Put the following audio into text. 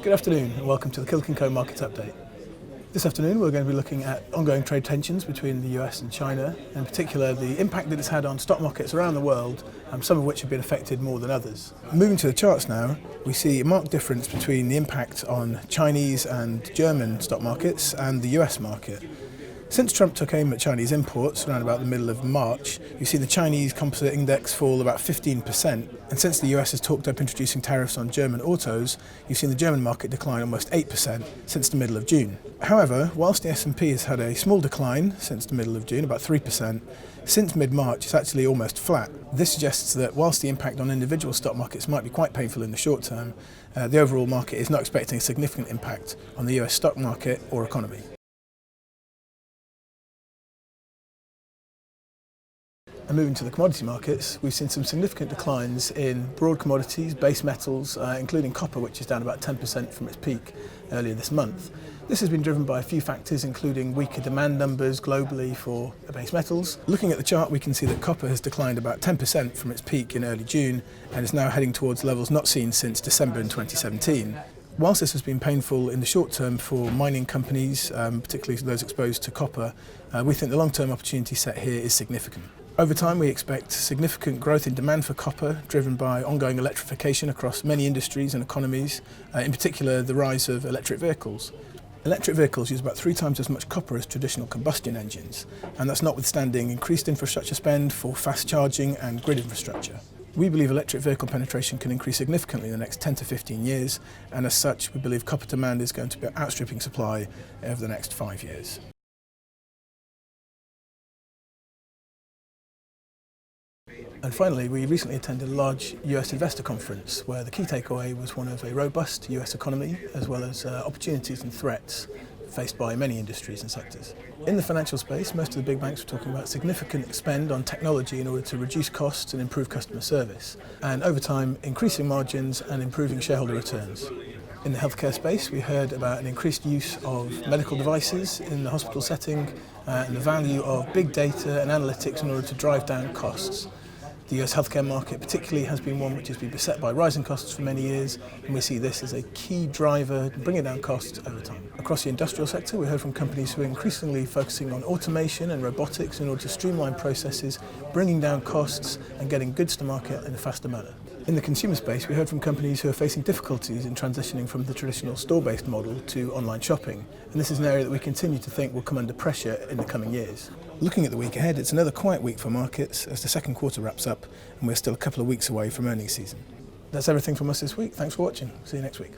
Good afternoon and welcome to the Killik & Co Markets Update. This afternoon we're going to be looking at ongoing trade tensions between the US and China, in particular the impact that it's had on stock markets around the world, some of which have been affected more than others. Moving to the charts now, we see a marked difference between the impact on Chinese and German stock markets and the US market. Since Trump took aim at Chinese imports around about the middle of March, you've seen the Chinese Composite index fall about 15%, and since the US has talked up introducing tariffs on German autos, you've seen the German market decline almost 8% since the middle of June. However, whilst the S&P has had a small decline since the middle of June, about 3%, since mid-March it's actually almost flat. This suggests that whilst the impact on individual stock markets might be quite painful in the short term, the overall market is not expecting a significant impact on the US stock market or economy. And moving to the commodity markets, we've seen some significant declines in broad commodities, base metals, including copper, which is down about 10% from its peak earlier this month. This has been driven by a few factors, including weaker demand numbers globally for base metals. Looking at the chart, we can see that copper has declined about 10% from its peak in early June and is now heading towards levels not seen since December in 2017. Whilst this has been painful in the short term for mining companies, particularly those exposed to copper, we think the long-term opportunity set here is significant. Over time, we expect significant growth in demand for copper, driven by ongoing electrification across many industries and economies, in particular the rise of electric vehicles. Electric vehicles use about 3 times as much copper as traditional combustion engines, and that's notwithstanding increased infrastructure spend for fast charging and grid infrastructure. We believe electric vehicle penetration can increase significantly in the next 10 to 15 years, and as such, we believe copper demand is going to be outstripping supply over the next 5 years. And finally, we recently attended a large US investor conference where the key takeaway was one of a robust US economy as well as opportunities and threats faced by many industries and sectors. In the financial space, most of the big banks were talking about significant spend on technology in order to reduce costs and improve customer service, and over time increasing margins and improving shareholder returns. In the healthcare space, we heard about an increased use of medical devices in the hospital setting and the value of big data and analytics in order to drive down costs. The US healthcare market particularly has been one which has been beset by rising costs for many years, and we see this as a key driver to bringing down costs over time. Across the industrial sector, we heard from companies who are increasingly focusing on automation and robotics in order to streamline processes, bringing down costs and getting goods to market in a faster manner. In the consumer space, we heard from companies who are facing difficulties in transitioning from the traditional store-based model to online shopping, and this is an area that we continue to think will come under pressure in the coming years. Looking at the week ahead, it's another quiet week for markets as the second quarter wraps up and we're still a couple of weeks away from earnings season. That's everything from us this week. Thanks for watching. See you next week.